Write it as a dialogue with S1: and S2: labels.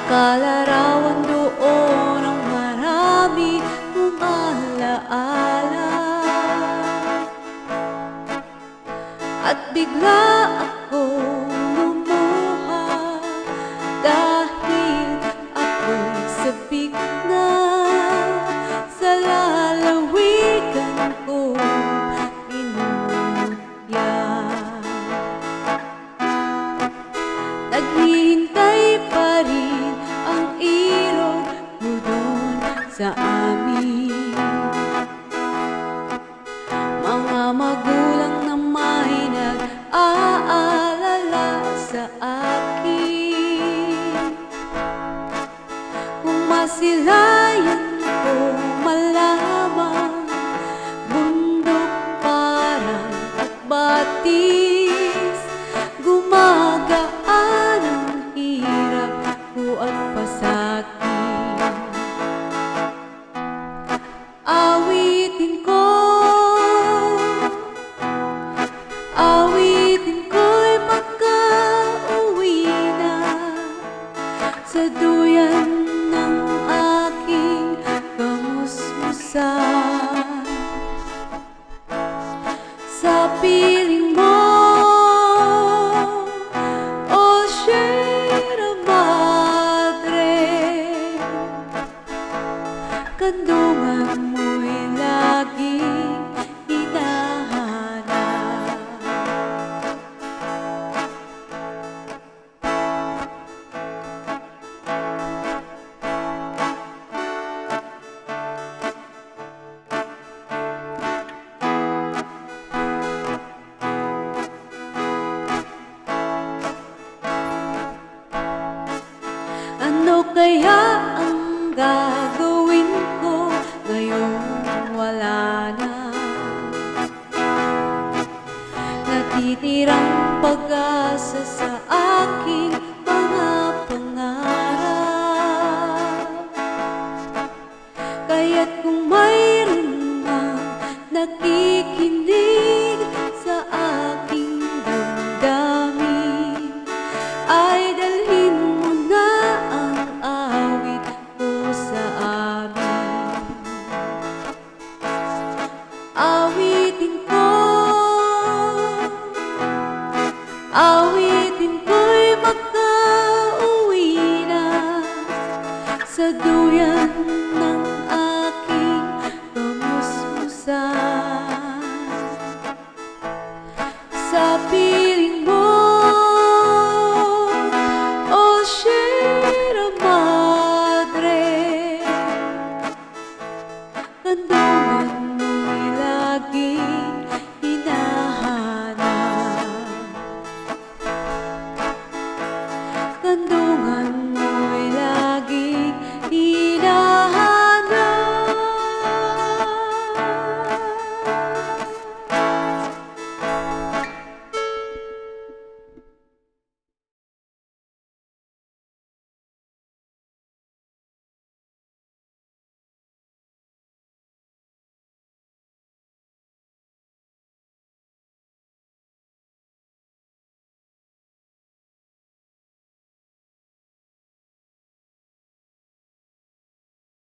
S1: Nakalarawan doon ang marami kong alaala, at bigla akong lumuha dahil ako'y sabik na sa lalawigan kong inunyan. Naghihintay pa rin ang irog mo doon sa amin. Mga magulang na may nag-aalala sa akin. Kung masilayan kong malaman, bundok parang at batis, gumagaan ang hirap ko at pasakit. Awitin ko'y makauwi na sa duyan ng aking kamusmusan. Sa piling mo, oh Sierra Madre, kandungan mo'y laging hinahanap. Ano kaya ang gagawin ko ngayong wala na? Natitirang pag-asa sa aking mga pangarap. Kaya't kung mayroon mang nakikinig sa aking damdamin, ay dalhin mo na ang awit ko sa amin. Awitin ko